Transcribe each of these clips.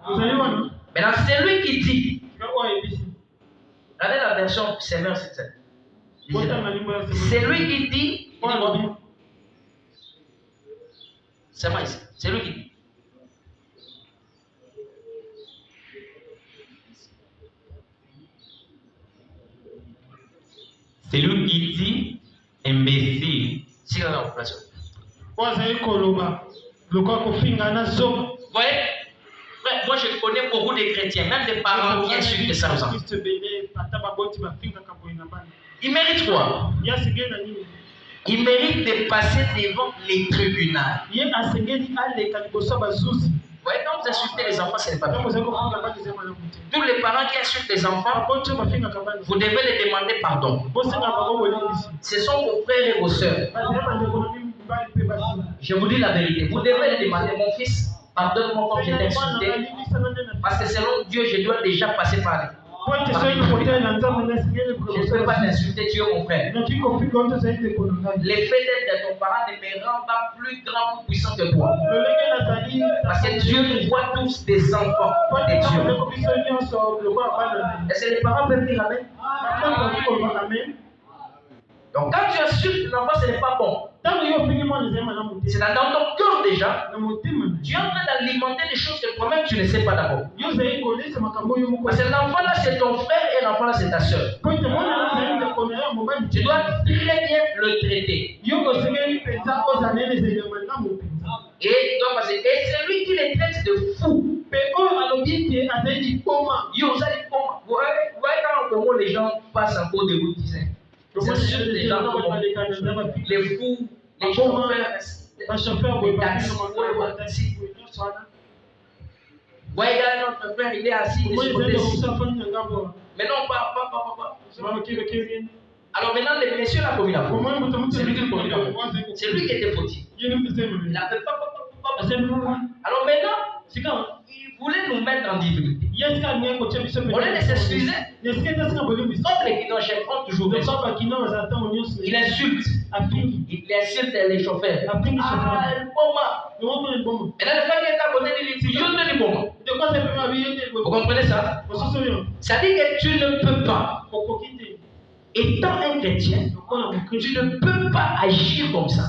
Maintenant, c'est lui qui dit. Regardez la version Seigneur, c'est lui qui dit. C'est moi ici. C'est lui qui dit. C'est lui qui dit imbécile. Si on a en place. Vous voyez? Moi, je connais beaucoup de chrétiens, même des parents qui insultent les enfants. Ils méritent quoi? Ils méritent de passer devant les tribunaux. Vous voyez, quand vous insultez les enfants, ce n'est pas bien. Tous les parents qui insultent les enfants, vous devez les demander pardon. Ce sont vos frères et vos sœurs. Je vous dis la vérité. Vous devez les demander, mon fils, pardonne-moi quand je t'ai insulté. Parce que selon Dieu, je dois déjà passer par là. Je ne peux pas t'insulter, tu es mon frère. L'effet d'être ton parent ne me rend pas plus grand ou puissant que toi. Parce que Dieu nous voit tous des enfants de Dieu. Est-ce que les parents peuvent dire Amen? Donc quand tu insultes l'enfant, ce n'est pas bon. C'est dans ton cœur déjà. Tu es en train d'alimenter des choses que toi-même tu ne sais pas d'abord. Parce que l'enfant là c'est ton frère et l'enfant là c'est ta soeur. Tu dois très bien le traiter. Et c'est lui qui les traite de fous. Vous voyez quand au Congo les gens passent en cours de route, ils insultent les gens, les fous, les chauffeurs, les taxis. Voyez, notre frère, il est assis, il est sur côté. Mais non, pas. Alors maintenant, les messieurs l'ont commis la faute. C'est lui qui a commis la faute. C'est lui qui était fautif. Il n'avait pas. Alors maintenant, il voulait nous mettre en difficulté. On les laisse s'excuser. Comme les guidons-chefs ont toujours raison. Il insulte. Il insulte les chauffeurs. Et là, le frère qui est abonné, il dit je ne dis pas. Vous comprenez ça? Ça dit que tu ne peux pas. Étant un chrétien, tu ne peux pas agir comme ça.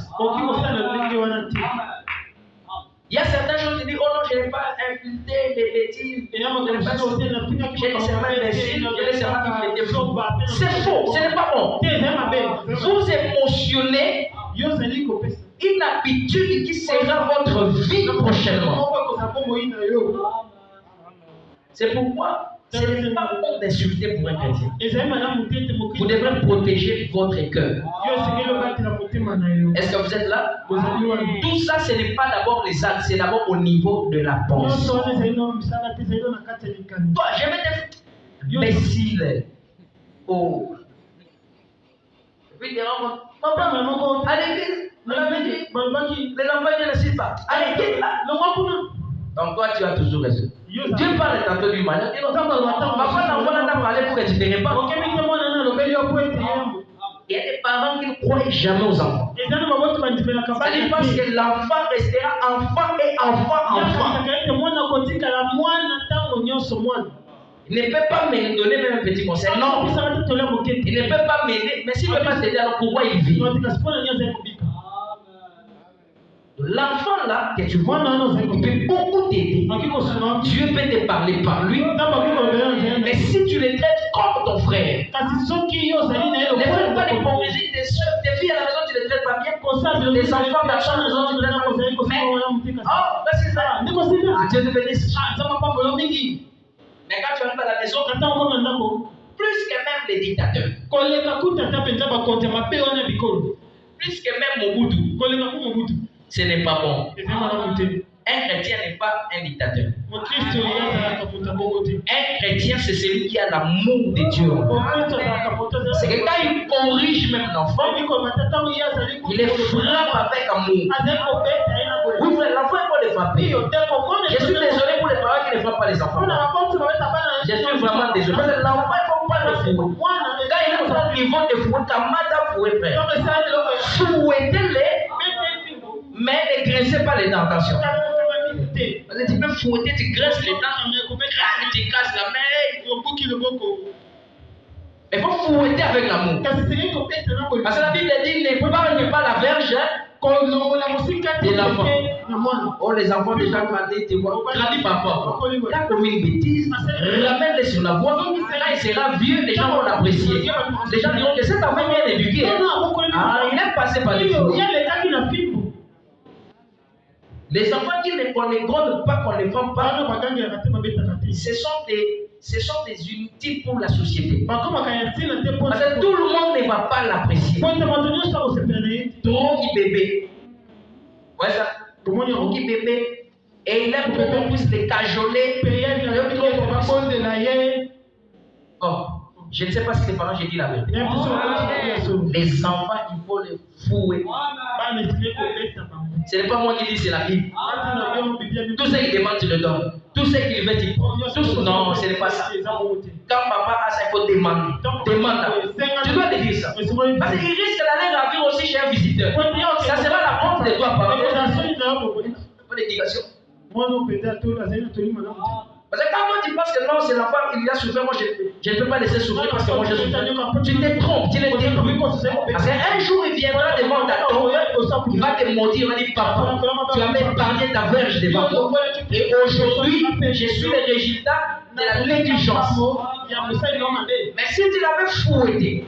Il y a certaines choses qui disent, oh non, je n'ai pas inculté les bêtises, je n'ai pas sauté, j'ai les serments imbéciles, j'ai les serments qui étaient faux. C'est faux, ce n'est pas bon. Vous émotionnez une habitude qui sera votre vie prochainement. C'est pourquoi ce n'est pas bon d'insulter pour un chrétien. Vous devrez protéger votre cœur. Est-ce que vous êtes là? Tout ça, ce n'est pas d'abord les actes, c'est d'abord au niveau de la pensée. Toi, je vais être imbécile. Oh. Puis des enfants, allez, les enfants ne citent pas. Allez, quitte là. Donc toi, tu as toujours raison. Dieu parle tantôt du mal. Parfois, l'enfant n'a parlé pour que tu ne pas. Il y a des parents qui ne croient jamais aux enfants. C'est parce que l'enfant restera enfant et enfant. Il ne peut pas me donner même un petit conseil. Non. Il ne peut pas m'aider. Mais s'il ne peut pas t'aider, alors pourquoi il vit? L'enfant là que tu vois, il peut beaucoup t'aider. Dieu peut te parler par lui. Mais si tu le traites comme ton frère, ne fais pas l'hypocrisie des soeurs, tes filles à la maison, tu les traites pas bien. Les enfants d'argent à la maison, tu les traites pas bien. Oh, c'est ça. Dieu te bénisse. Mais quand tu arrives à la maison, plus que même les dictateurs, plus que même Mobutu, ce n'est pas bon. Un chrétien n'est pas un dictateur. Un chrétien, c'est celui qui a l'amour de Dieu. C'est que quand il corrige même l'enfant, il les frappe avec amour. Oui, frère, l'enfant est pour les frapper. Je suis désolé pour les parents qui ne frappent pas les enfants. Je suis vraiment désolé. Parce que l'enfant, il ne faut pas le fouer. Quand il est au niveau de fouet, ta madame fouet, frère. Fouettez-les, mais ne graissez pas les dents. Attention. Parce que tu peux fouetter, tu graisses les dents, tu casses la main. Il faut fouetter avec l'amour. Parce que la Bible dit n'épargne pas la verge de l'enfant. Oh, les enfants déjà grandis, tu vois. Grandis papa. Quand commis une bêtise, ramène-les sur la voie. Là, il sera vieux, les gens vont l'apprécier. Les gens diront que cet enfant est bien éduqué. Ah, il est passé par les fous. Les enfants qui ne grondent pas, qu'on ne prend pas, ce sont des inutiles pour la société. Parce que tout le monde ne va pas l'apprécier. Trop qui bébé. Ouais, ça. Trop qui bébé. Et il aime beaucoup plus les cajoler. Oh, je ne sais pas si les parents, j'ai dit la vérité. Les enfants, il faut les fouer. Ce n'est pas moi qui dis, c'est la Bible. Tout ce qu'il demande, tu le donnes. Tout ce qu'il veut, tu prends. Non, ce n'est pas ça. Quand papa a ça, il faut demander. Demande. Tu dois te dire ça. Parce qu'il risque d'aller ravir aussi chez un visiteur. Ça sera la honte de toi, papa. Pas d'éducation. Parce que quand moi tu penses que non, c'est l'enfant, il a souffert, moi je ne peux pas laisser souffrir parce que moi je souffre. Tu te trompes, tu le détruis. Parce qu'un jour il viendra devant ta tombe, il va te maudire, il va dire papa, tu as épargné ta verge devant toi. Et aujourd'hui, je suis le résultat de la négligence. Mais si tu l'avais fouetté,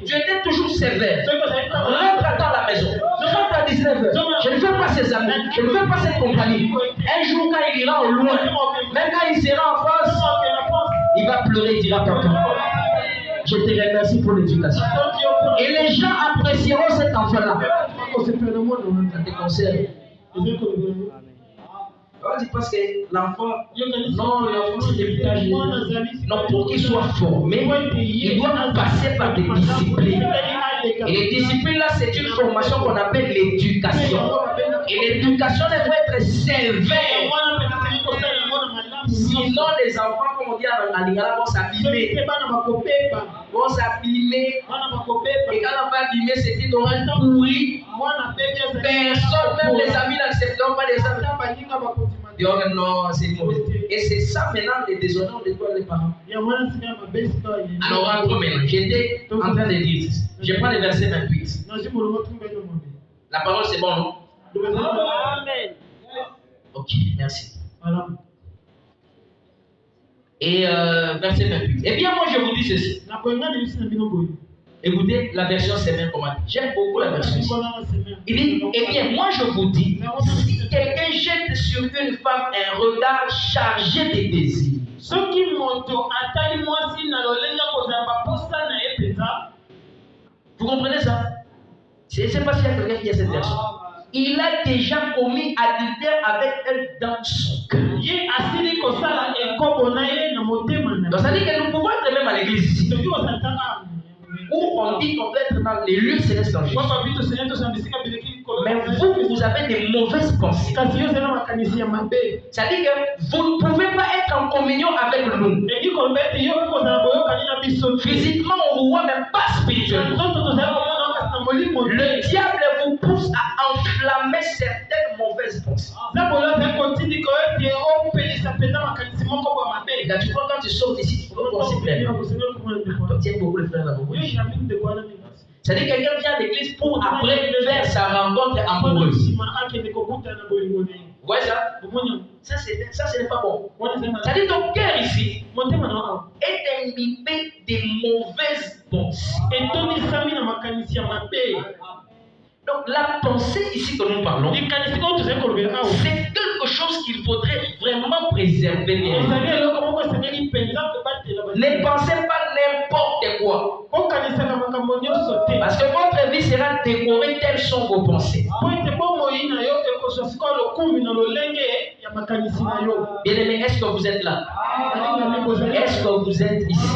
tu étais toujours sévère. Rentre à la maison. Rentre à 19h. Je ne veux pas ses amis. Je ne veux pas cette compagnie. Un jour, quand il ira au loin, même quand il sera en France, il va pleurer, il dira papa. Je te remercie pour l'éducation. Et les gens apprécieront cet enfant-là. Ça te concerne. Parce que l'enfant, non, l'enfant c'est l'héritage. Non, pour qu'il soit formé, il doit passer par des disciplines. Et les disciplines là, c'est une formation qu'on appelle l'éducation. Et l'éducation, elle doit être sévère. Sinon, les enfants, comme on dit à Lingala, vont s'abîmer. Vont s'abîmer. Et quand on va abîmer, c'est une oreille pourrie. Personne, même les amis n'accepteront pas les amis. Non, c'est mauvais. Et c'est ça maintenant les déshonneurs de toi les parents. Alors rentre maintenant. J'étais en train de dire. Je prends le verset 28. La parole c'est bon, non? Amen. Ok, merci. Et verset 28. Eh bien moi je vous dis ceci. Écoutez, la version Semen comment dit. J'aime beaucoup la version ici. Il dit, eh bien, moi je vous dis, si quelqu'un jette sur une femme un regard chargé de désirs, vous comprenez ça? Je ne sais pas s'il y a quelqu'un qui a cette version. Il a déjà commis adultère avec elle dans son cœur. Donc ça dit que nous pouvons être même à l'église ici. Où on dit qu'on peut être dans les lieux célestes en Jésus. Mais vous avez des mauvaises pensées. Ça dit que vous ne pouvez pas être en communion avec nous. Physiquement, on vous voit même pas spirituellement. Le diable vous pousse à enflammer certaines mauvaises pensées. Là, tu vois, quand tu sors d'ici, tu peux penser plein. Tu tiens beaucoup les frères là-bas. C'est-à-dire que quelqu'un vient à l'église pour après faire sa rencontre amoureuse. Vous voyez ça? Ça, ce n'est pas bon. C'est-à-dire que ton cœur ici est imbibé des mauvaises pensées. Donc la pensée ici que nous parlons, c'est quelque chose qu'il faudrait vraiment préserver. Ne pensez pas n'importe quoi. Parce que votre vie sera décorée telles sont vos pensées. Bien-aimés, est-ce que vous êtes là? Est-ce que vous êtes ici?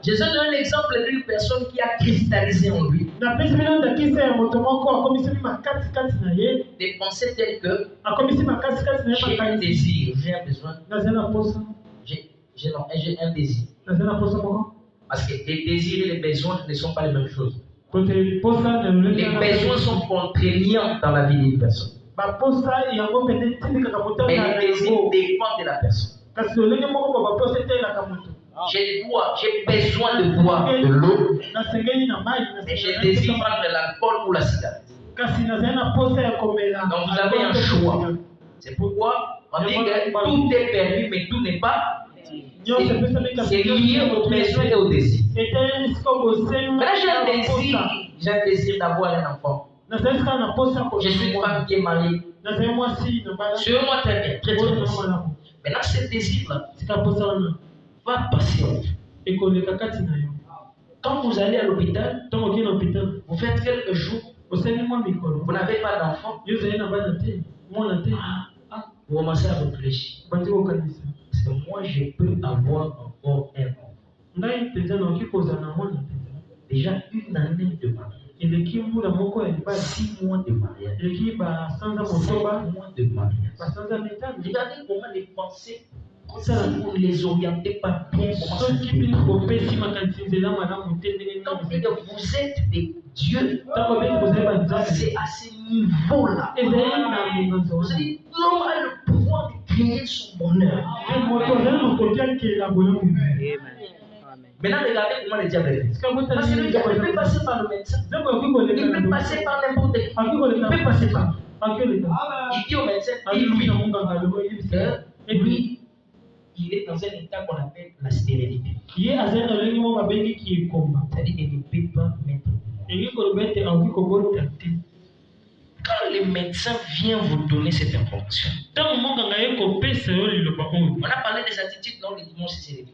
Je donne un exemple d'une personne qui a cristallisé en lui des pensées telles que j'ai un désir, j'ai un besoin, j'ai un désir. Parce que les désirs et les besoins ne sont pas les mêmes choses. Les besoins sont contraignants dans la vie d'une personne. Mais le désir dépend de la personne. J'ai besoin de boire de l'eau, mais je désire prendre l'alcool ou la cigarette. Donc vous avez un choix. C'est pourquoi on dit que tout est permis, mais tout n'est pas. C'est lié au besoin et au désir. Maintenant, j'ai un désir d'avoir un enfant. Je suis une femme qui est mariée. Sur moi, très bien, très bien. Maintenant, ce désir-là va passer en vous. Quand vous allez à l'hôpital, vous faites quelques jours, vous n'avez pas d'enfant, vous commencez à réfléchir. Parce que moi, je peux avoir encore un enfant. Déjà une année de mariage. 6 mois de mariage. 5 mois de mariage. Regardez comment les pensées, si vous ne les orientez pas bien, comment ça fait. Quand vous êtes des dieux, c'est à ce niveau-là. Vous savez, l'homme a le pouvoir de créer son bonheur. Maintenant, regardez comment le diable est. Parce que le diable peut passer par le médecin. Il peut passer par n'importe qui. Il peut passer par. Il dit au médecin, lui, il est dans un état qu'on appelle la stérilité. C'est-à-dire qu'il ne peut pas mettre. Quand le médecin vient vous donner cette information, on a parlé des attitudes dans le dimanche, c'est les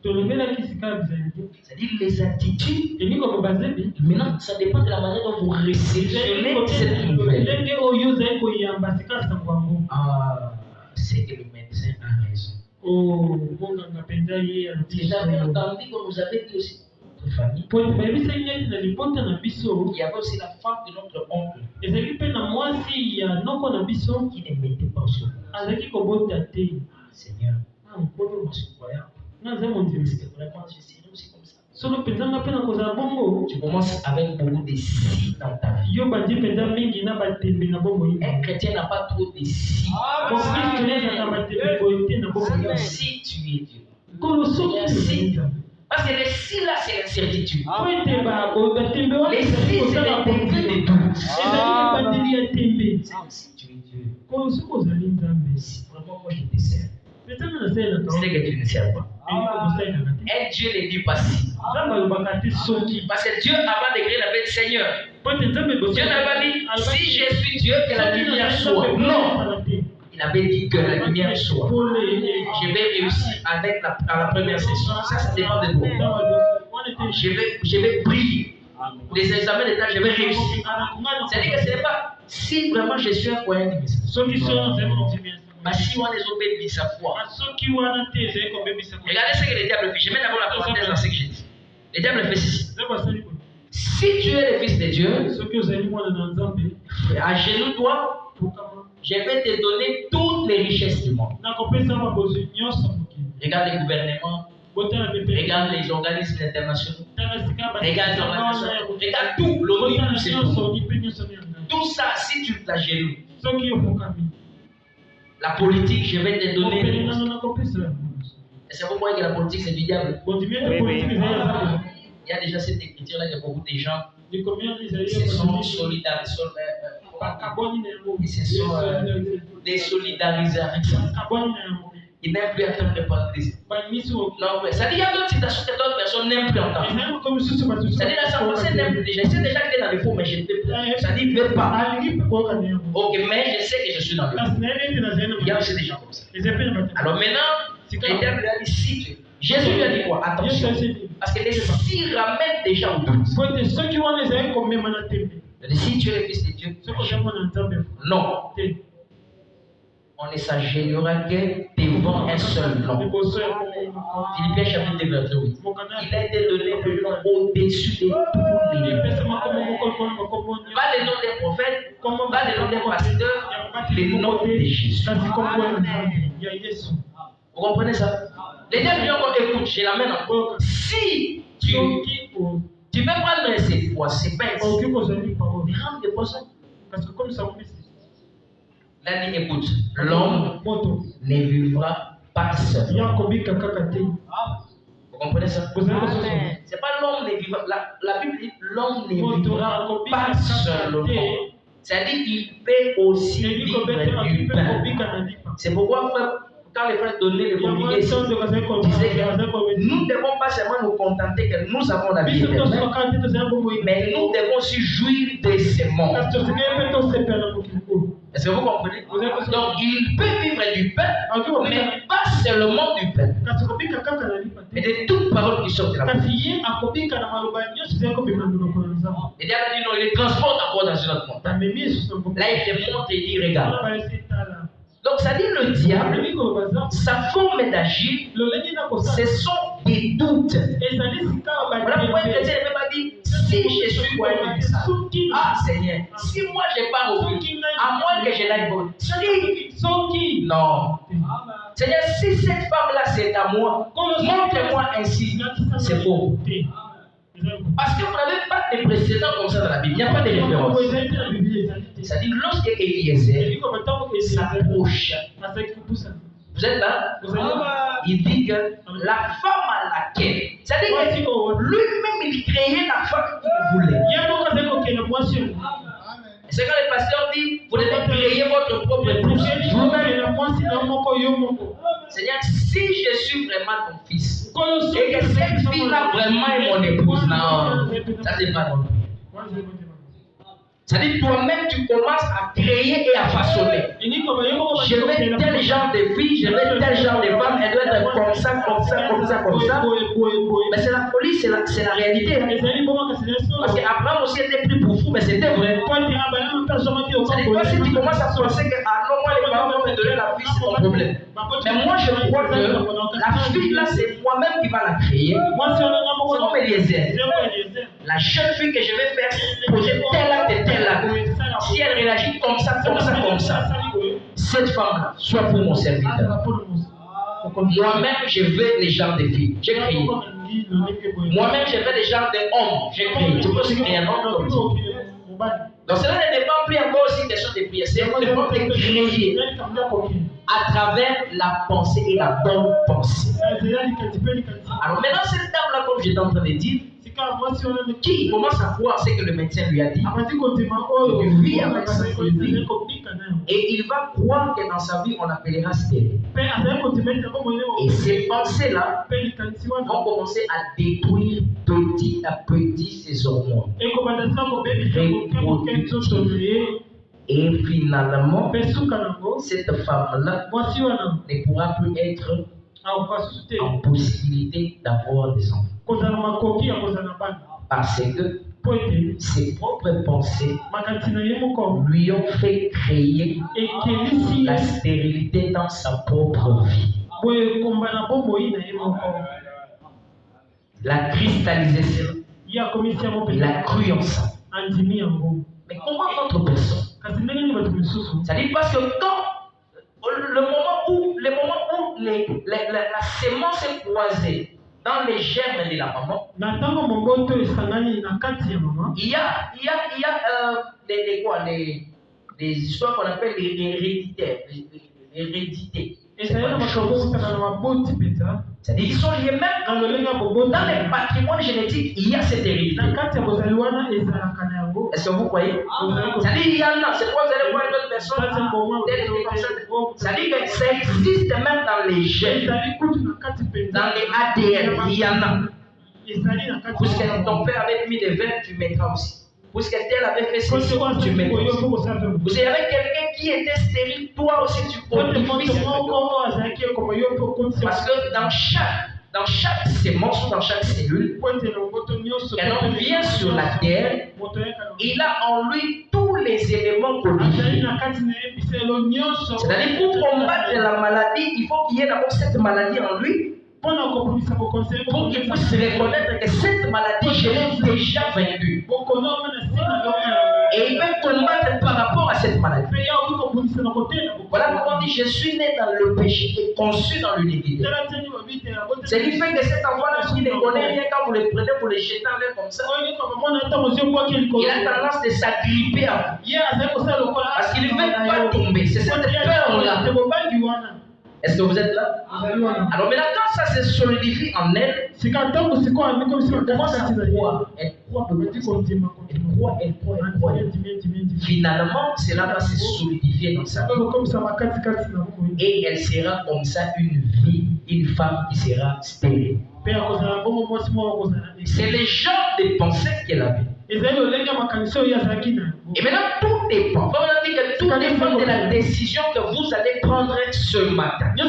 c'est-à-dire les attitudes. Maintenant, ça dépend de la manière dont vous réceptionnez cette nouvelle. C'est que le médecin a raison. Vous avez entendu que vous avez dit aussi notre famille. Il y avait aussi la femme de notre oncle qui ne mettait pas sur place. Seigneur, moi je suis croyant. C'est vraiment difficile aussi comme ça. Tu commences avec beaucoup de si dans ta vie. Un chrétien n'a pas trop de si. Si tu es Dieu. Parce que les si là, c'est l'incertitude. Les si, c'est les débuts de tout. Si tu es Dieu. Si vraiment moi je te sers. C'est que tu ne sers pas. Un Dieu ne dit pas si. Parce que Dieu, avant de créer la bête, Seigneur, Dieu n'a pas dit si je suis Dieu, que la lumière soit. Non. Il avait dit que la lumière soit. Je vais réussir avec la première session. Ça dépend de vous. Je vais briller. Les examens d'état, je vais réussir. C'est-à-dire que ce n'est pas si vraiment je suis un croyant du message. Mais si on les obéit sa foi. Regardez ce que le diable fait. Je mets d'abord la parenthèse dans ce que j'ai dit. Le diable fait ceci. Si tu es le fils de Dieu, à genoux toi, je vais te donner toutes les richesses du monde. Regarde les gouvernements, regarde les organismes internationaux, regarde les organisations, regarde tout, l'ONU, tout ça, si tu t'agenouilles. La politique, je vais te donner. Et c'est pourquoi que la politique, c'est du diable. Il y a déjà cette écriture-là, il y a beaucoup de gens qui se sont solidarisés. Ils se sont désolidarisés avec ça. Ils n'aiment plus entendre le politique. Non, mais ça dit, il y a d'autres citations que d'autres personnes n'aiment plus entendre. Ça dit, la Saint-Français n'aime plus déjà. Je sais déjà que tu es dans le faux, mais je ne peux plus. Ça dit, ne veux pas. Ok, mais je sais que je suis dans le faux. Il y a aussi des gens comme ça. Alors maintenant, le diable a dit si tu. Jésus lui a dit quoi? Attention. Parce que les si ramènent des gens au doute. Si tu es le fils de Dieu, non. On ne s'agenouillera que devant un seul nom. Philippiens chapitre 2, verset 8. Il a été donné le nom au-dessus de tous les noms. Pas le nom des prophètes, pas le nom des pasteurs, le nom de Jésus. Vous comprenez ça? Les diables disent encore, écoute, je l'amène encore. Si tu peux prendre ces poids, ces pinces, mais rendre des poissons. Parce que comme ça, Il a dit, écoute, l'homme ne vivra pas seul. Vous comprenez ça? C'est pas l'homme ne vivra. La Bible dit l'homme ne vivra pas seulement. C'est-à-dire qu'il peut aussi vivre du pain. C'est pourquoi, frère, quand les frères donnaient les communiqués, disaient que nous ne devons pas seulement nous contenter que nous avons la vie éternelle, mais nous devons aussi jouir de ces mondes. Est-ce que vous comprenez? Donc, il peut vivre du pain, mais pas seulement du pain, mais de toutes paroles qui sortent de la bouche. Et Dieu a dit non, il les transporte encore dans une autre montagne. Là, il te montre et dit regarde. Donc, ça dit le diable, sa forme d'agir, ce sont des doutes. Voilà pourquoi le chrétien ne peut pas dire si je suis quoi, ah Seigneur, si moi je pars au but, à moins que je l'aille bon. Si, non. Seigneur, si cette femme-là c'est à moi, montre-moi ainsi, c'est faux. Parce que vous n'avez pas de précédents comme ça dans la Bible, il n'y a pas de référence. C'est-à-dire, lorsque Eliezer s'approche, vous êtes là? Il dit que la femme à laquelle, c'est-à-dire que lui-même il créait la femme qu'il voulait. C'est quand le pasteur dit, vous devez créer votre propre épouse. Seigneur, si je suis vraiment ton fils, et que cette fille-là vraiment est mon épouse, non, ça c'est pas mon. C'est-à-dire toi-même tu commences à créer et à façonner. Je veux tel genre de fille, je veux tel genre de femme, elle doit être comme ça, comme ça, comme ça, comme ça. Mais c'est la folie, c'est la réalité. Parce qu'Abraham aussi était pris pour fou, mais c'était vrai. C'est-à-dire que si tu commences à penser que non, moi les parents vont me donner la fille, c'est ton problème. Mais moi je crois que la fille là, c'est moi-même qui va la créer. C'est comme Eliezer. La jeune fille que je vais faire poser tel acte et tel acte, si elle réagit comme ça, comme ça, comme ça, cette femme-là, soit pour mon serviteur. Moi-même, je veux les genres de filles. J'ai créé. Moi-même, je veux les genres d'hommes. J'ai créé. Tu peux aussi créer un homme comme ça. Donc cela ne dépend plus encore aussi question de prière. C'est un dépend de créer à travers la pensée et la bonne pensée. Alors maintenant, cette dame-là, comme j'étais en train de dire, qui commence à voir ce que le médecin lui a dit, il vit avec ça, et il va croire que dans sa vie on appellera stérile. Et ces pensées-là vont commencer à détruire petit à petit ses hormones. Et finalement, cette femme-là ne pourra plus être en possibilité d'avoir des enfants. Parce que ses propres pensées lui ont fait créer la stérilité dans sa propre vie. La cristallisation. Il a cru en ça. Mais comment notre personne? C'est-à-dire parce que quand le moment où la sémence est croisée dans les germes de la maman, il y a des histoires qu'on appelle les hérédités. C'est-à-dire qu'ils sont liés même dans les patrimoines génétiques, il y a cette hérédité. Est-ce que vous croyez? C'est-à-dire qu'il y en a, c'est quoi vous allez voir d'autres personnes? C'est-à-dire que ça existe même dans les gènes, dans les ADN, il y en a. Puisque ton père avait mis des veines, tu mettras aussi. Puisque tel avait fait ceci, tu mettras aussi. Vous avez quelqu'un qui était stérile, toi aussi tu modifies. Parce que dans chaque sémence ou dans chaque cellule, quand on vient sur la terre, il a en lui tous les éléments codifiés. C'est-à-dire pour combattre la maladie, il faut qu'il y ait d'abord cette maladie en lui, pour qu'il puisse reconnaître que cette maladie, je l'ai déjà vaincue. Et il peut combattre par rapport à cette maladie. Voilà pourquoi on dit je suis né dans le péché et conçu dans l'iniquité. C'est qui fait que cet enfant-là qui ne connaît rien, quand vous le prenez pour le jeter en l'air comme ça, il a tendance de s'agripper à vous. Parce qu'il ne veut pas tomber. C'est cette peur-là. Est-ce que vous êtes là? Alors maintenant, quand ça se solidifie en elle, elle croit. Finalement, cela va se solidifier dans sa vie. Et elle sera comme ça une femme qui sera stérile. C'est le genre de pensée qu'elle avait. Et maintenant, tout dépend. Tout dépend de la décision que vous allez prendre ce matin. Et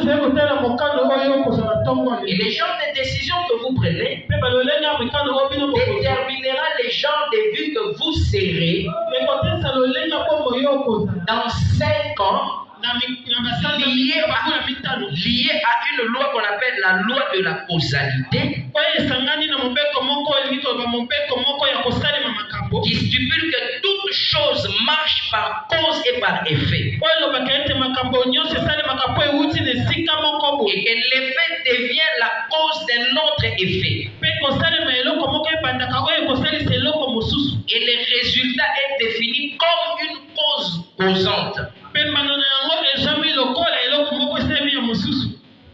les genres de décisions que vous prenez déterminera les genres de vie que vous serez dans 5 ans. Lié à une loi qu'on appelle la loi de la causalité, qui stipule que toute chose marche par cause et par effet, et que l'effet devient la cause d'un autre effet, et le résultat est défini comme une cause causante.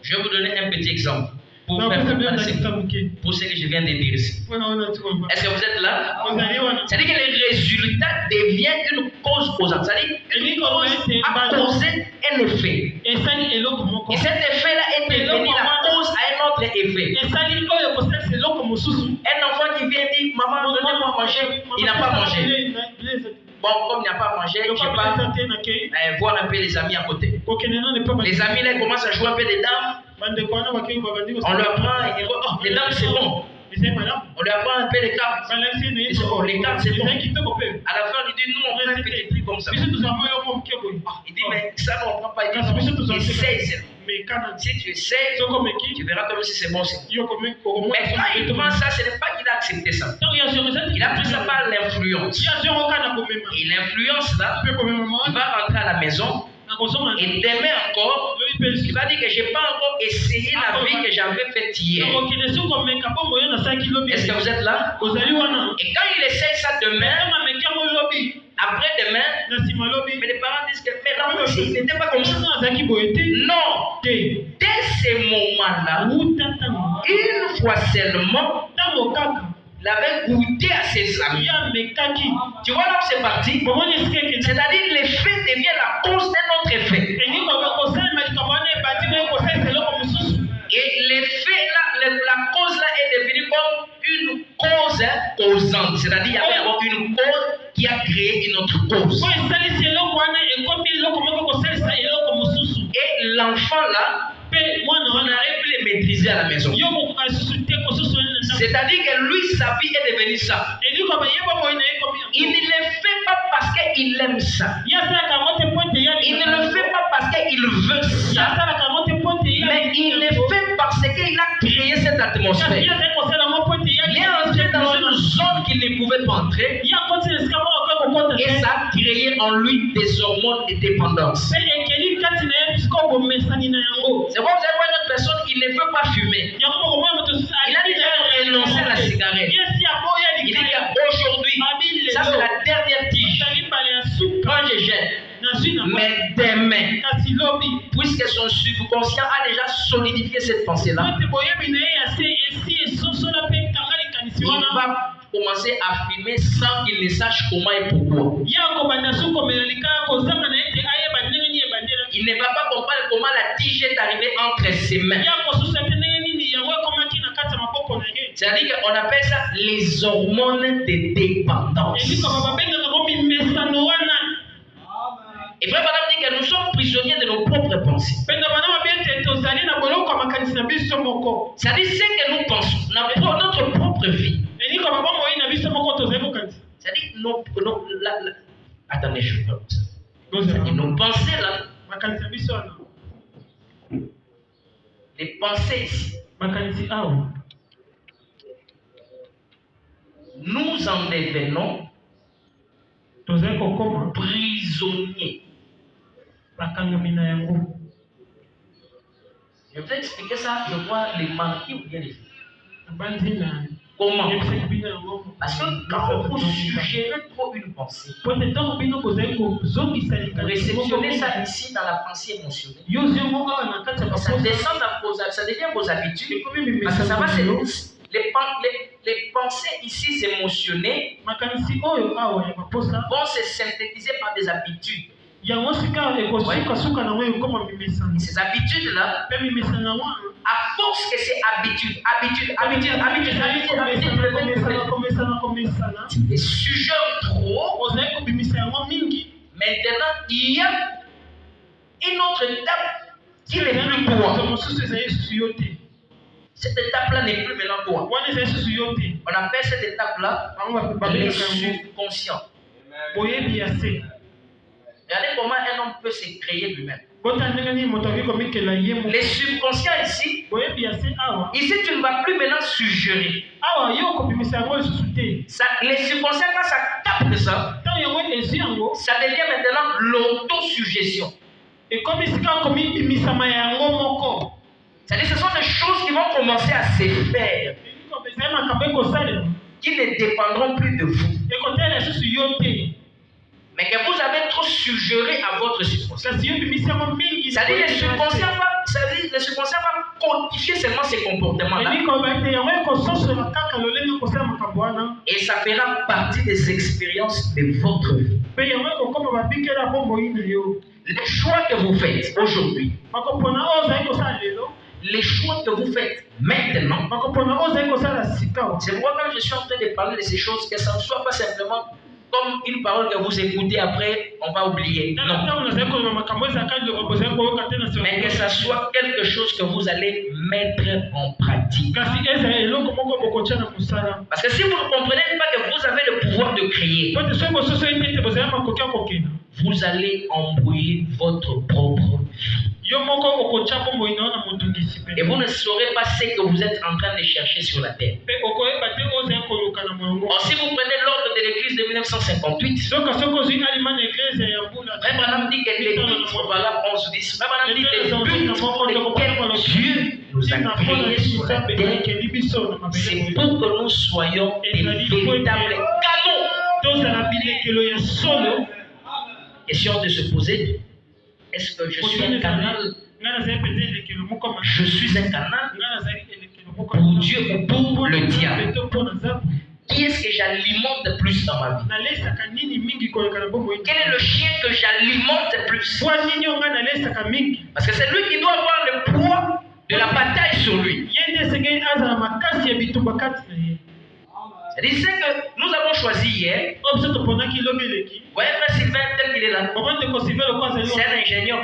Je vais vous donner un petit exemple pour ce que je viens de dire ici. Est-ce que vous êtes là? C'est-à-dire que le résultat devient une cause causante. C'est-à-dire qu'une cause a causé un effet. Et cet effet-là est devenu la cause à un autre effet. Un enfant qui vient dire maman, donne-moi à manger, il n'a pas mangé. Bon, comme il n'a pas mangé, je ne vais pas voir un peu les amis à côté. Les amis là commencent à jouer un peu des dames. On leur prend et oh, les dames c'est bon. On lui apprend un peu les cartes. Oh, les cartes c'est bon. À la fin, il dit nous on prend un petit truc comme ça. Il dit mais ça non, on ne prend pas. Il dit essaye seulement. Si tu essaies, tu verras comme si c'est bon. Mais quand il prend ça, ce n'est pas qu'il a accepté ça. Il a pris ça par l'influence. Et l'influence là, il va rentrer à la maison. Et demain encore, il va dire que je n'ai pas encore essayé la vie que j'avais faite hier. Est-ce que vous êtes là? Et quand il essaye ça demain, après-demain, mais les parents disent que mais là, il n'était pas comme ça. Non. Dès ce moment-là, une fois seulement, il avait goûté à ses amis. Tu vois là où c'est parti? C'est-à-dire que l'effet devient la cause d'un autre effet. Et l'effet là, la cause là est devenue comme une cause causante. C'est-à-dire qu'il y avait une cause qui a créé une autre cause. Et l'enfant là, on n'arrive plus à le maîtriser à la maison. C'est-à-dire que lui, sa vie est devenue ça. Il ne le fait pas parce qu'il aime ça. Il ne le fait pas parce qu'il veut ça. Mais il le fait parce qu'il a créé cette atmosphère. Il est entré dans une zone qu'il ne pouvait pas entrer. Et ça a créé en lui des hormones de dépendance. C'est pourquoi vous avez une autre personne qui ne veut pas fumer. Il a déjà renoncé à la cigarette. Il dit qu'aujourd'hui, ça c'est la dernière tige. Quand je jette. Mais demain, puisque son subconscient a déjà solidifié cette pensée-là, il va commencer à fumer sans qu'il ne sache comment et pourquoi. Il ne va pas comprendre comment la tige est arrivée entre ses mains. C'est-à-dire qu'on appelle ça les hormones de dépendance. Et frère madame dit que nous sommes prisonniers de nos propres pensées. C'est-à-dire ce que nous pensons, notre propre vie. C'est-à-dire attendez, je veux ça. C'est-à-dire nos pensées là. Les pensées ici. Nous en devenons prisonniers. Je vais expliquer ça, je vois les marquis ou bien les filles. Comment? Parce que quand vous suggérez trop une pensée, vous réceptionnez ça ici dans la pensée émotionnelle. Ça descend ça devient vos habitudes. Parce que ça va les pensées ici émotionnées vont se synthétiser par des habitudes. Ces habitudes-là, à force que c'est habitude, tu les suggères trop. Maintenant, il y a une autre étape qui n'est plus toi. Cette étape-là n'est plus maintenant toi. On appelle cette étape-là le subconscient. Regardez comment un homme peut se créer lui-même. Les subconscients ici, tu ne vas plus maintenant suggérer. Les subconscients, quand ça capte ça, ça devient maintenant l'autosuggestion. C'est-à-dire que ce sont des choses qui vont commencer à se faire, qui ne dépendront plus de vous. Mais que vous avez trop suggéré à votre subconscient. C'est-à-dire le subconscient va codifier seulement ces comportements-là. Et ça fera partie des expériences de votre vie. Les choix que vous faites aujourd'hui, les choix que vous faites maintenant, c'est pourquoi quand je suis en train de parler de ces choses, que ça ne soit pas simplement comme une parole que vous écoutez, après on va oublier. Non. Mais que ça soit quelque chose que vous allez mettre en pratique. Parce que si vous ne comprenez pas que vous avez le pouvoir de créer, vous allez embrouiller votre propre vie. Et vous ne saurez pas ce que vous êtes en train de chercher sur la terre. Or, si vous prenez l'ordre de l'église de 1958, Frère Branham dit que l'église, voilà 11-10, Frère Branham dit que le but pour lequel Dieu nous a créés sur la terre, c'est pour que nous soyons des véritables canaux. Question de se poser, est-ce que je suis un canal? Je suis un canal pour Dieu ou pour le diable? Qui est-ce que j'alimente plus dans ma vie? Quel est le chien que j'alimente plus? Parce que c'est lui qui doit avoir le poids de la bataille sur lui. C'est ce que nous avons choisi hier. Vous voyez Frère Sylvain tel qu'il est là. C'est un ingénieur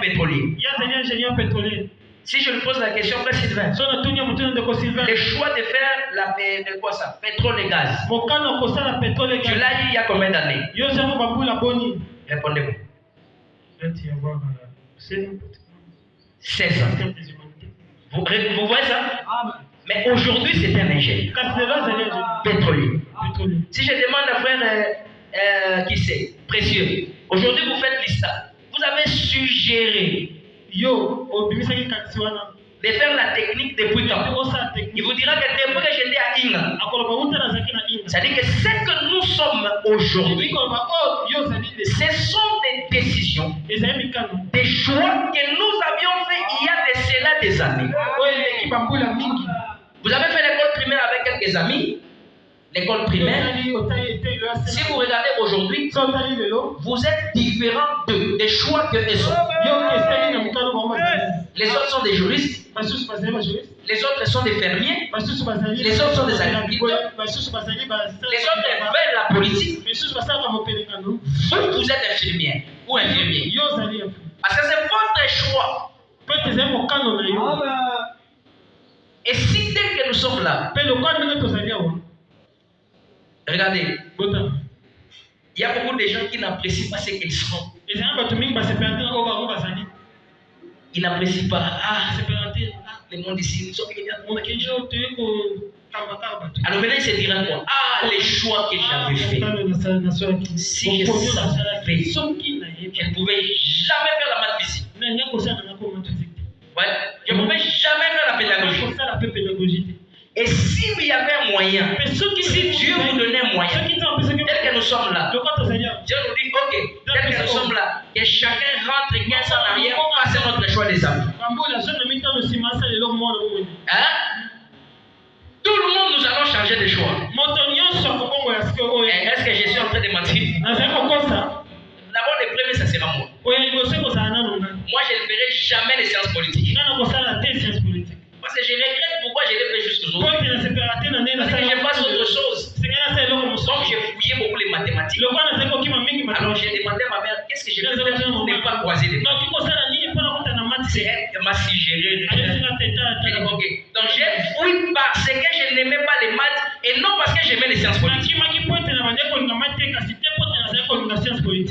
pétrolier. Si je lui pose la question, Frère Sylvain, le choix de faire pétrole et gaz, tu l'as eu il y a combien d'années? Répondez-moi. 16 ans. Vous voyez ça? Mais aujourd'hui, c'est un ingénieur pétrolier. Si je demande à frère, qui c'est, précieux, aujourd'hui vous faites l'ISTA, vous avez suggéré de faire la technique depuis quand? Il vous dira que depuis que j'étais à Inga, c'est-à-dire que ce que nous sommes aujourd'hui, ce sont des décisions, des choix que nous avions fait il y a de cela des années. Vous avez fait l'école primaire avec quelques amis. L'école primaire, si vous regardez aujourd'hui, vous êtes différent des choix que les autres. Les autres sont des juristes, les autres sont des fermiers, les autres sont des agriculteurs, les autres veulent la politique. Vous êtes infirmière ou infirmier. Parce que c'est votre choix. Et si dès que nous sommes là, regardez, il y a beaucoup de gens qui n'apprécient pas ce qu'ils sont. Ils n'apprécient pas. Le monde ici, nous sommes alors maintenant, il se dira quoi? Les choix que j'avais faits. Si je savais, je ne pouvais jamais faire la maths ici. Ouais. Je ne pouvais jamais faire la pédagogie. Et s'il y avait un moyen, si Dieu vous donnait un moyen, tel que nous sommes là, Dieu nous dit, ok, tel que nous sommes là, que chacun rentre 15 ans en arrière, fasse notre choix des amis. Hein? Tout le monde, nous allons changer de choix. Est-ce que je suis en train de mentir? D'abord, le premier, ça sera moi. Moi, je ne ferai jamais les séances politiques. Parce que je regrette pourquoi je l'ai fait jusqu'aujourd'hui. Parce que je passe autre chose. Donc, j'ai fouillé beaucoup les mathématiques. Alors, j'ai demandé à ma mère, qu'est-ce que je peux faire pour ne pas croiser les mains? C'est elle qui m'a suggéré. Ok. Donc, j'ai fouillé parce que je n'aimais pas les maths et non parce que j'aimais les sciences politiques.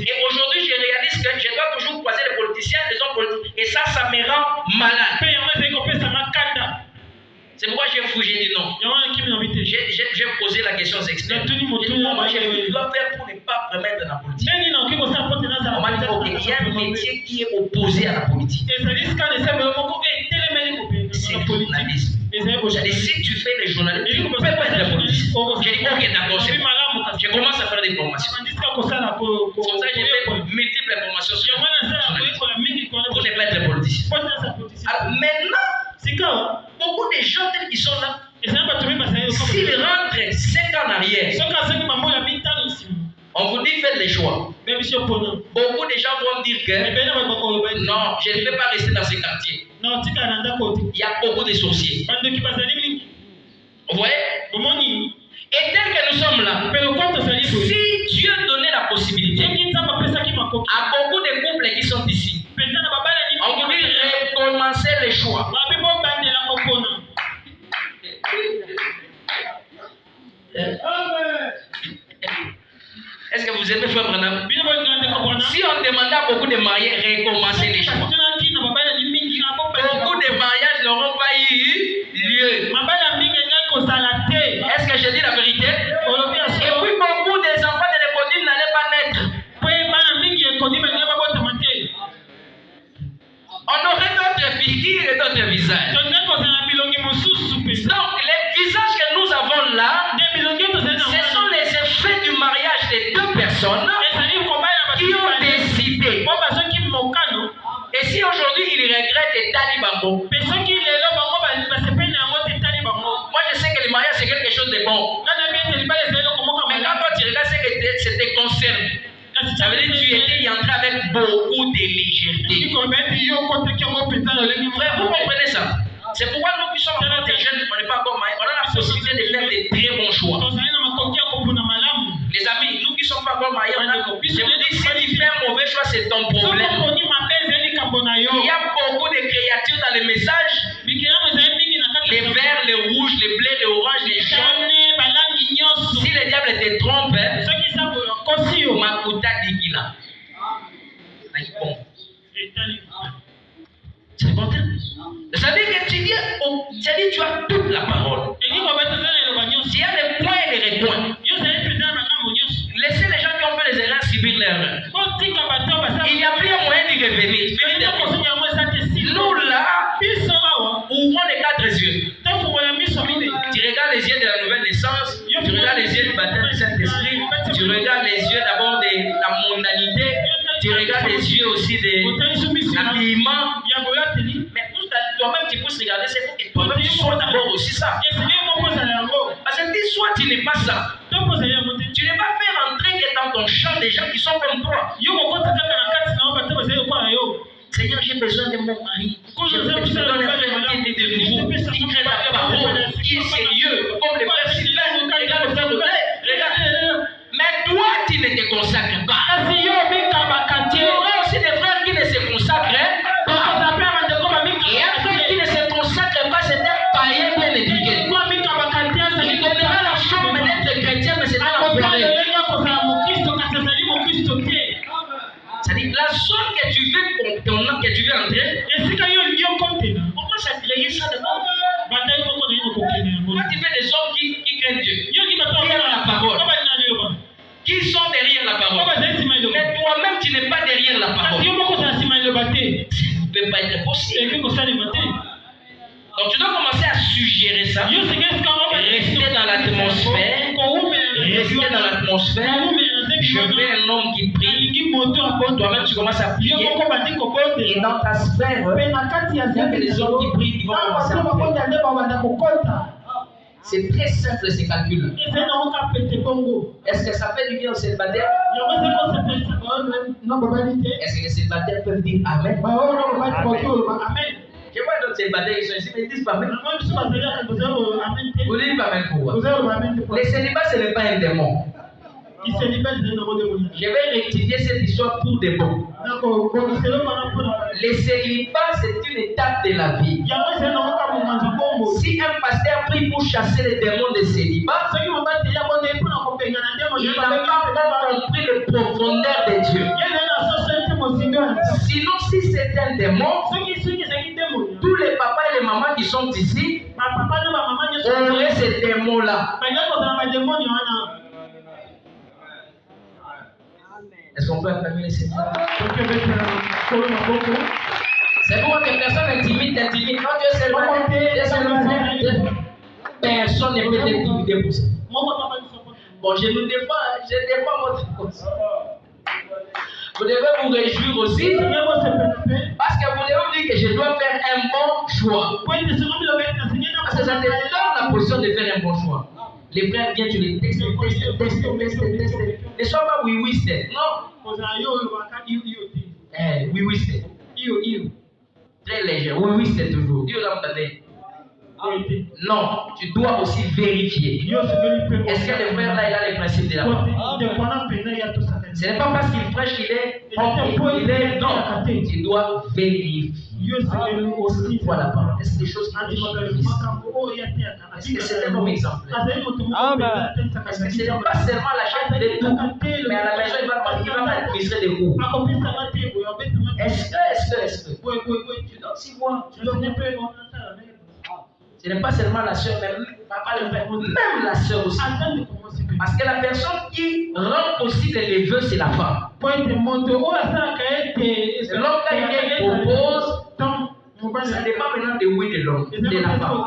Et aujourd'hui, je réalise que je dois toujours croiser les politiciens, les hommes politiques. Et ça me rend malade. C'est pourquoi j'ai fouillé, j'ai dit non. J'ai posé la question aux experts. Moi, je dois faire pour ne pas me mettre dans la politique. On m'a dit, ok, il y a un métier qui est opposé à la politique. C'est le journalisme. J'ai dit, si tu fais le journalisme, tu ne peux pas être la politique. J'ai dit, ok, d'accord, c'est bon. Je commence à faire des formations. Comme ça, j'ai fait multiples formations sur le journalisme pour ne pas être politicien. Alors, maintenant, beaucoup de gens tels qu'ils sont là, s'ils rentrent 5 ans en arrière, on vous dit faites les choix. Beaucoup de gens vont dire que non, je ne vais pas rester dans ce quartier. Il y a beaucoup de sorciers. Vous voyez? Et tel que nous sommes là, si Dieu donnait la possibilité à beaucoup de couples qui sont ici, on vous dit recommencer les choix. Est-ce que vous aimez Frère Branham? Si on demandait à beaucoup de mariés recommencer les choix, beaucoup de mariages n'auront pas eu lieu. Est-ce que je dis la vérité? Et puis beaucoup des enfants de l'école n'allaient pas naître. On aurait d'autres figures et d'autres visages. Donc les visages que nous avons là, ce sont les effets du mariage de deux personnes qui ont décidé. Et si aujourd'hui ils regrettent les talibans, moi je sais que le mariage c'est quelque chose de bon. Mais quand toi tu regardes ce que ça te concerne, ça veut dire que tu étais entré avec beaucoup de légèreté. Frère, vous comprenez ça? C'est pourquoi nous qui sommes encore des jeunes, on n'est pas encore mariés, on a la possibilité de faire des très bons choix. Les amis, nous qui ne sommes pas encore mariés, je vous dis, si tu fais un mauvais choix, c'est ton problème. Il y a beaucoup de créatures dans les messages. Les verts, les rouges, les bleus, les oranges, les jaunes. Si le diable te trompe, Makuta Digila. C'est bon. Ça veut dire que tu as toute la parole. Il y a les points et les recoins. Laissez les gens qui ont fait les erreurs subir l'erreur. Il n'y a plus un moyen d'y revenir. Nous là, ouvrons les 4 yeux. Tu regardes les yeux de la nouvelle naissance, tu regardes les yeux du baptême du Saint-Esprit, tu regardes les yeux d'abord de la mondanité, tu regardes les yeux aussi de l'habillement. Mais toi-même tu peux regarder, c'est pour que toi-même tu sois d'abord aussi ça. Parce que soit tu n'es pas ça, tu ne vas faire entrer que dans ton champ des gens qui sont comme toi. Seigneur, j'ai besoin de mon mari. J'ai besoin d'un frère de nouveau, qui crée la parole, qui est sérieux, comme le frère Sylvain, regarde le frère de Blaise. Mais toi, tu ne te consacres pas. Il y aura aussi des frères qui ne se consacrent pas. Et un frère qui ne se consacre pas, c'est un païen bien éduqué. Il donnera la chambre d'être chrétien, mais c'est pas la pleurer. C'est-à-dire la zone que tu veux entrer, commence à créer ça d'abord. suggérer ça. Restez dans l'atmosphère. Restez dans l'atmosphère. Je veux un homme qui prie. Toi-même, tu commences à prier. Et dans ta sphère, il y a des hommes qui prient qui vont commencer à prier. C'est très simple ces calculs. Est-ce que ça fait du bien aux célibataires? Est-ce que les célibataires peuvent dire Amen? Je vois d'autres célibataires qui sont ici, mais ils disent pas Amen. Vous dites pas Amen pourquoi? Les célibats, ce n'est pas un démon. Je vais rectifier cette histoire pour des bons. Les célibats, c'est une étape de la vie. Si un pasteur prie pour chasser les démons des célibats, il n'a pas compris le profondeur de Dieu. Sinon, si c'est un démon, tous les papas et les mamans qui sont ici auraient ces démons-là. Est-ce qu'on peut acclamer les Seigneurs? C'est pourquoi que personne intimide. Quand Dieu est célibataire, personne ne peut t'intimider pour ça. Bon, je nous défends, je défends votre cause. Vous devez vous réjouir aussi, parce que vous devez vous dire que je dois faire un bon choix. Parce que ça te donne la position de faire un bon choix. Les frères viennent, tu les testes. Ne sois pas oui-oui-c'est. Non. Oui-oui-c'est. Très léger. Oui-oui-c'est toujours. Dieu l'a entendu. Non, tu dois aussi vérifier. Est-ce que le frère là, il a les principes de la parole? Ce n'est pas parce qu'il prêche qu'il est non. Tu dois vérifier. Voilà la parole. Est-ce que les choses qui est-ce que c'est un bon exemple? Parce que ce n'est pas seulement la chaîne de tout, mais à la maison il va administrer des cours. Est-ce que tu dois aussi voir. Ce n'est pas seulement la soeur, mais papa le frère, même la soeur aussi. Parce que la personne qui rend possible les vœux, c'est la femme. L'homme quand il propose, ça dépend maintenant de oui de l'homme, de la femme.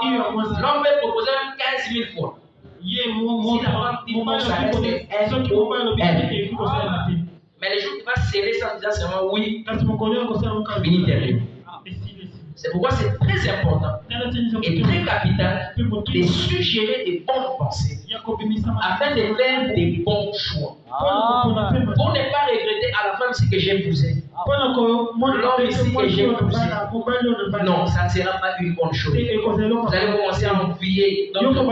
L'homme peut proposer 15 000 fois. Si la femme dit non, ça reste M-O-M. Mais les jours qui vont serrer ça en disant seulement oui, fini terrible. C'est pourquoi c'est très important et très capital de suggérer des bonnes pensées afin de faire des bons choix. Pour ne pas regretter à la femme ce que j'ai épousé, l'homme ici que j'ai épousé. Non, ça ne sera pas une bonne chose. Vous allez commencer à envier notre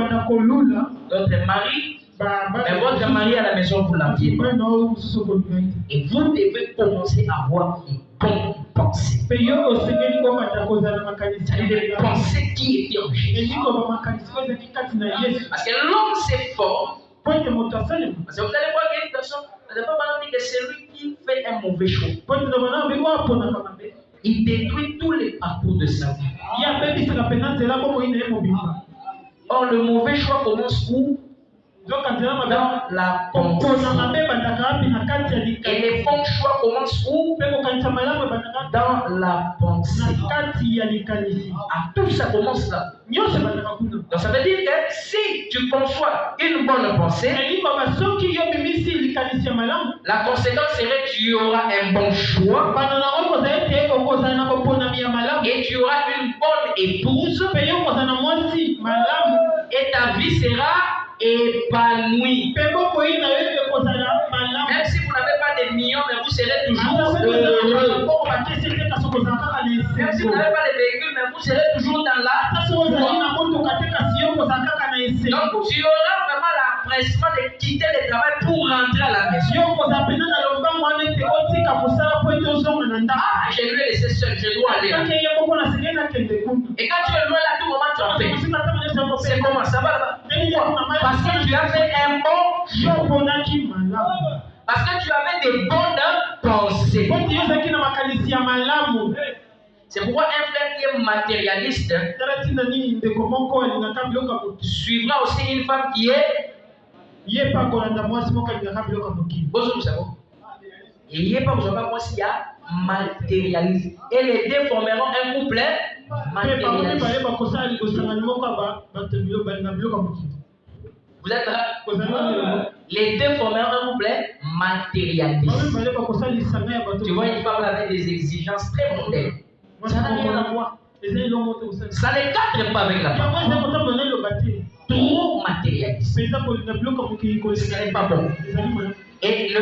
mari. Mais votre mari à la maison, vous l'enviez. Et vous devez commencer à avoir une bonne pensée. C'est-à-dire des pensées qui étaient en Jésus. Parce que l'homme c'est fort. Parce que vous allez voir qu'une personne, vous n'avez pas dit que c'est lui qui fait un mauvais choix. Il détruit tous les parcours de sa vie. Or, le mauvais choix commence où? Dans la pensée. Et les bons choix commencent où? Dans la pensée. Tout ça commence là. Donc ça veut dire que si tu conçois une bonne pensée, la conséquence serait que tu auras un bon choix et tu auras une bonne épouse et ta vie sera épanoui. Même si vous n'avez pas de millions, mais vous serez toujours heureux. Même si vous n'avez pas de véhicules, mais vous serez toujours dans la joie. Donc tu auras vraiment l'empressement de quitter le travail pour rentrer à la maison. Ah, je lui ai laissé seul, je dois aller. Et quand tu es loin là, tout moment tu en fais. C'est comment ça va là-bas? Parce que tu as fait un bon choix. Parce que tu avais des bonnes pensées. C'est pourquoi un frère qui est matérialiste suivra aussi une femme qui est matérialiste. Et les deux formeront un couple matérialiste. Vous êtes là? Les deux formaient un couple matérialiste. Tu vois une femme avec des exigences très mondaines. Ça n'a rien à voir. Ça ne cadre pas avec la parole. Trop matérialiste. Ce n'est pas bon. Et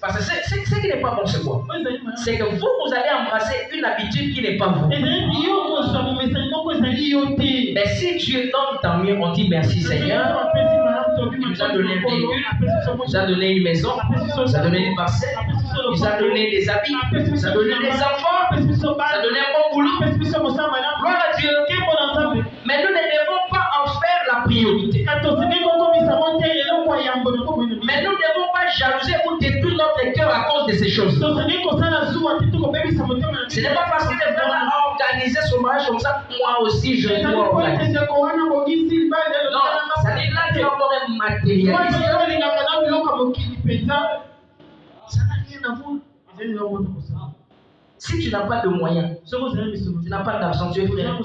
parce que ce qui n'est pas bon, c'est quoi? C'est que vous allez embrasser une habitude qui n'est pas vous. Mais si Dieu donne, tant mieux, on dit merci Seigneur. Il nous a donné un véhicule, il nous a donné une maison, il nous a donné une parcelle, il nous a donné des habits, il nous a donné des enfants, il nous a donné un bon boulot. Gloire à Dieu. Mais nous ne devons pas en faire la priorité. Mais nous ne devons pas jalouser ou détruire notre cœur à cause de ces choses. Ce n'est pas parce que les frères ont organisé son mariage comme ça, moi aussi je dois organiser. Non, ça dit là tu es encore un matérialiste. Ça n'a rien à voir. Si tu n'as pas de moyens, tu n'as pas d'argent, tu es frère.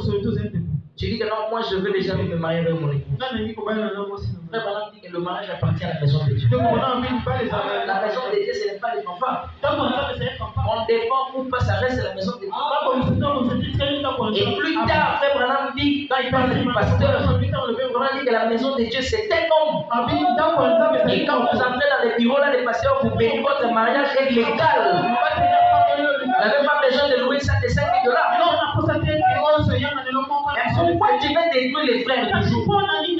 Tu dis que non, moi je veux déjà me marier avec mon épouse. Frère Branham dit que le mariage appartient à la maison de Dieu. La maison de Dieu, ce n'est pas les enfants. On dépend ou pas, ça reste la maison de Dieu. Et plus tard, Frère Branham dit, quand il parle du pasteur, Branham dit que la maison de Dieu, c'est un homme. Et quand vous entrez dans les bureaux là, les pasteurs, vous bénissez votre mariage est légal. Vous n'avez pas besoin de louer ça de 5 $. Pourquoi tu veux détruire les frères toujours? Il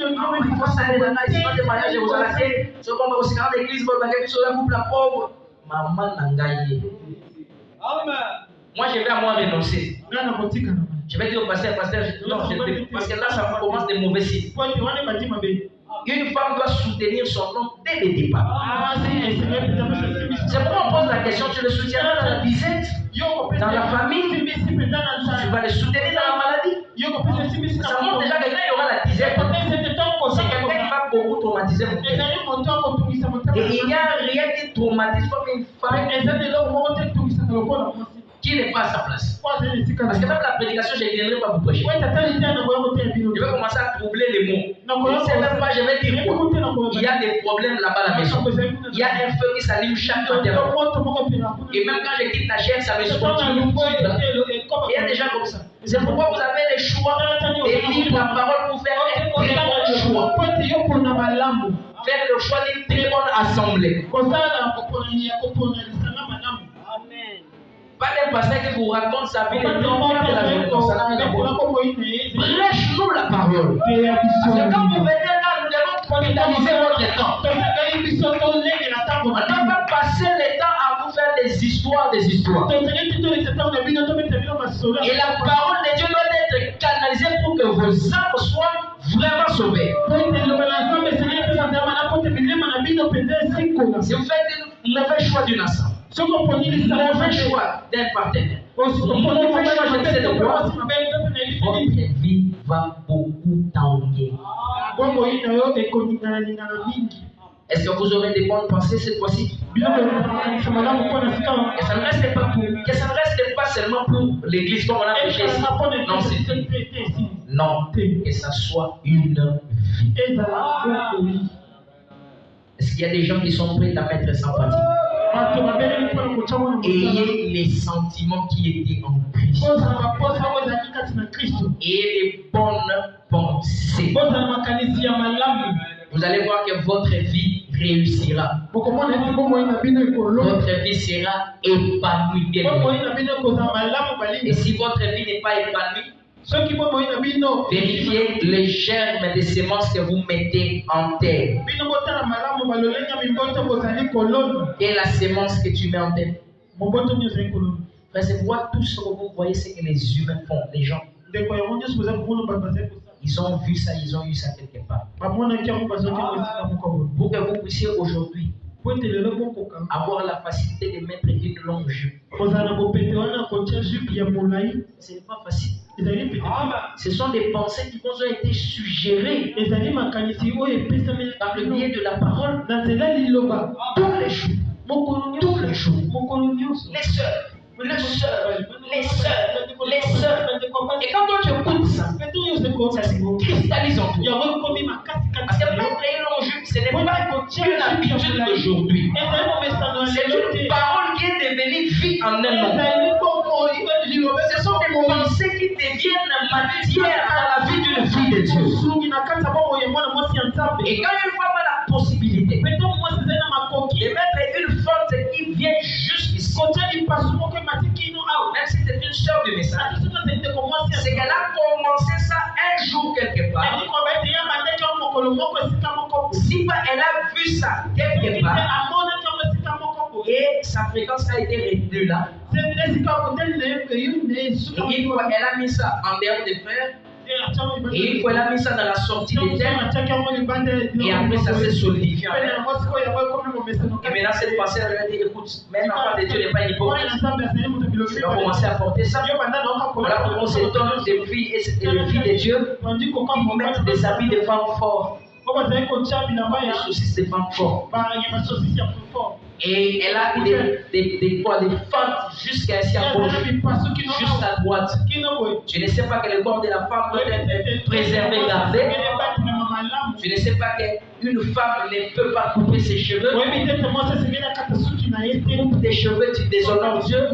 faut s'aller dans la histoire de mariage, vous allez ce qu'on va aussi dans l'église, vous allez sur la couple la pauvre. Maman Nangaye. Moi, je vais à moi renoncer. Je vais dire au pasteur, non, parce que là, ça commence des mauvais signes. Une femme doit soutenir son homme dès le départ. C'est pourquoi on pose la question, tu le soutiendras dans la disette, dans la famille, tu vas le soutenir dans la maladie. Ça montre déjà que quand il y aura la disette, c'est quelqu'un qui va beaucoup traumatiser mon père. Et il n'y a rien qui traumatise comme une femme qui n'est pas à sa place. Parce que même la prédication, je ne viendrai pas vous prêcher. Je vais commencer à troubler les mots. Je ne sais même pas, je vais dire quoi. Il y a des problèmes là-bas à la maison. Il y a un feu qui s'allume chaque matin. Et même quand je quitte la chair, ça me continue. Il y a des gens comme ça. C'est pourquoi vous avez le choix de lire la parole pour faire un très bon choix. Faire le choix d'une très bonne assemblée. Pas d'un pasteur qui vous raconte sa vie de la prêche-nous la parole. Parce que quand vous venez là, nous devons capitaliser votre temps. On ne va pas passer le temps à vous faire des histoires. Et la parole de Dieu doit être canalisée pour que vos âmes soient vraiment sauvées. Si vous faites un mauvais choix d'une assemblée, mauvais choix d'un partenaire, mauvais choix de votre vie va beaucoup tanguer. Est-ce que vous aurez des bonnes pensées cette fois-ci? Que ça ne reste pas seulement pour l'église comme on a prêché ici. Non, c'est non, que ça soit une vie. Est-ce qu'il y a des gens qui sont prêts à mettre ça en pratique? Ayez les sentiments qui étaient en Christ. Ayez les bonnes pensées. Vous allez voir que votre vie réussira. Votre vie sera épanouie. Et si votre vie n'est pas épanouie, vérifiez les germes des semences que vous mettez en terre. Et la semence que tu mets en terre. C'est pourquoi tout ce que vous voyez, c'est que les humains font, les gens. Ils ont vu ça, ils ont eu ça quelque part. Pour que vous puissiez aujourd'hui avoir la facilité de mettre une longue jupe. Ce n'est pas facile. Ce sont des pensées qui vous ont été suggérées par le biais de la parole tous les jours. Les sœurs, les sœurs. Et quand toi tu écoutes ça, ça se cristallise en toi. Parce que mettre l'enjeu, ce n'est pas une habitude d'aujourd'hui. C'est une parole qui est devenue vie en un homme. Ce sont des pensées qui deviennent matière dans la vie d'une fille de Dieu. Et quand une femme a la possibilité de mettre une force qui vient jusqu'ici, même si c'est une sœur du message, c'est qu'elle a commencé ça un jour quelque part. Si elle a vu ça quelque part, et sa fréquence a été réduite là, et une fois elle a mis ça en dehors des frères, et une fois elle a mis ça dans la sortie des thèmes, et après ça s'est solidifié en elle. Et maintenant cette pensée elle a dit écoute, même l'enfant de Dieu n'est pas une hypocrite. Je dois commencer à porter ça. Voilà pourquoi on s'étonne des filles et des filles de Dieu qui mettent des habits de femmes fortes. Des saucisses de femmes fortes. Et elle a des fentes jusqu'à ici à gauche, juste à droite. Je ne sais pas que le corps de la femme doit être préservé, gardé. Je ne sais pas qu'une femme ne peut pas couper ses cheveux. Coupe des cheveux, tu déshonores Dieu.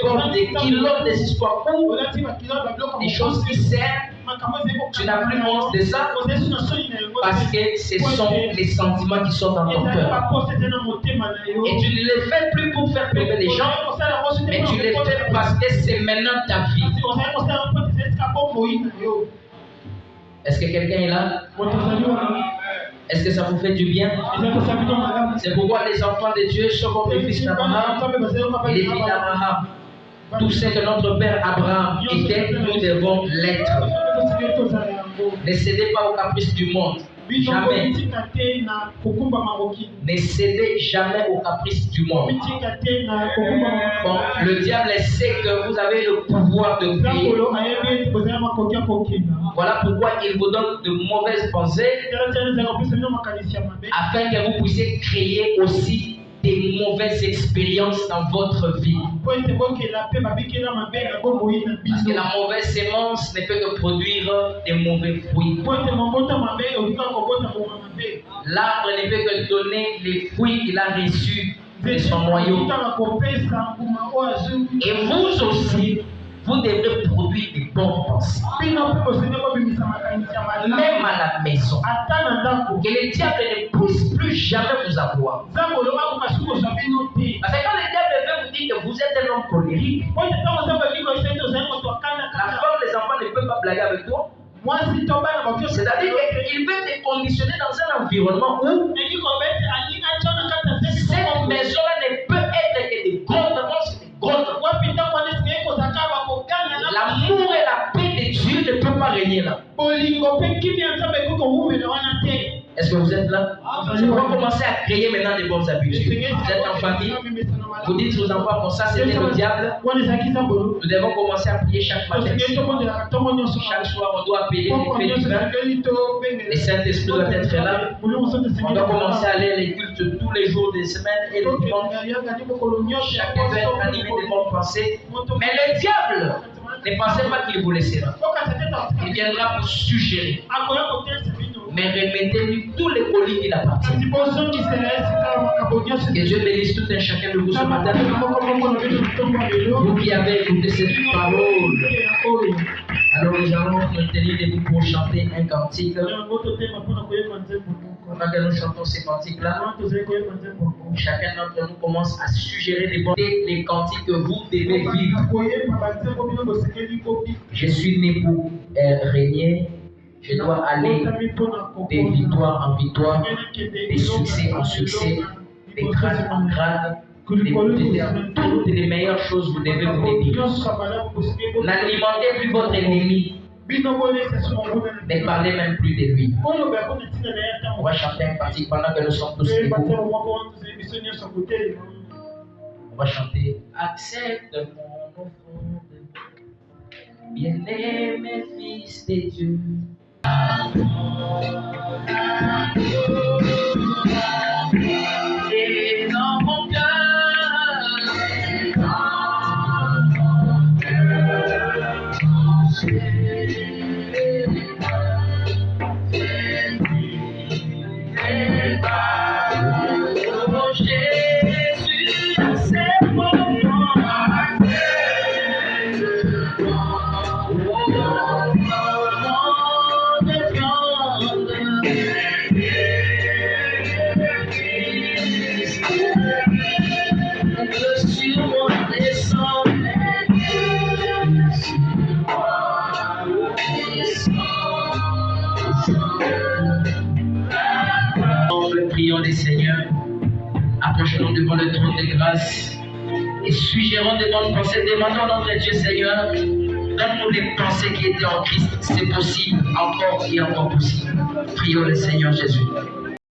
Porte des kilos, des histoires courtes, des choses qui servent. Tu n'as plus honte de ça parce que ce sont les sentiments qui sont dans ton cœur. Et tu ne les fais plus pour faire pleurer les gens, mais tu les fais parce que c'est maintenant ta vie. Est-ce que quelqu'un est là? Est-ce que ça vous fait du bien? C'est pourquoi les enfants de Dieu sont comme les fils d'Abraham et les filles d'Abraham. Tout ce que notre père Abraham était, nous devons l'être. Ne cédez pas aux caprices du monde. Jamais. Ne cédez jamais aux caprices du monde. Bon, le diable sait que vous avez le pouvoir de créer. Voilà pourquoi il vous donne de mauvaises pensées afin que vous puissiez créer aussi des mauvaises expériences dans votre vie. Parce que la mauvaise sémence ne peut que produire des mauvais fruits. L'arbre ne peut que donner les fruits qu'il a reçus de son noyau. Et vous aussi, vous devrez produire des bonnes pensées. Même à la maison. Que le diable ne puisse plus jamais vous avoir. Parce que quand le diable veut vous dire que vous êtes un homme colérique, la femme, les enfants ne peuvent pas blaguer avec toi. C'est-à-dire qu'il veut te conditionner dans un environnement où cette maison-là ne peut être que des grandes pensées. L'amour et la paix de Dieu ne peuvent pas régner là. Est-ce que vous êtes là? Je vais commencer à créer maintenant des bonnes habitudes. Vous êtes en famille, vous dites aux enfants comme ça, c'était le diable. Nous devons commencer à prier chaque matin. Chaque soir, on doit appeler les fées du vin. Le Saint-Esprit doit être là. On doit commencer à aller à les cultes tous les jours des semaines et les dimanches. Chacun doit être animé de bonnes pensées. Mais le diable, ne pensez pas qu'il vous laissera. Il viendra vous suggérer. Mais remettez-lui tous les colis qui l'appartiennent. Que Dieu bénisse tout un chacun de vous ce matin. Vous qui avez écouté cette parole. Alors nous allons nous tenir debout pour chanter un cantique. Pendant que nous chantons ces cantiques-là, chacun d'entre nous commence à suggérer les cantiques que vous devez vivre. Je suis né pour régner. Je dois aller de victoire en victoire, de succès en succès, de grade en grade. Toutes les meilleures choses vous devez vous dire. N'alimentez plus votre ennemi. Ne parlez même plus de lui. On va chanter un cantique pendant que nous sommes tous debout. On va chanter accepte mon offrande, bien-aimé fils de Dieu. Et dans mon cœur, Prions les Seigneurs. Approchons-nous devant le trône de grâce et suggérons de bonnes pensées. Demandons à notre Dieu Seigneur, donne-nous les pensées qui étaient en Christ. C'est possible, encore et encore possible. Prions le Seigneur Jésus.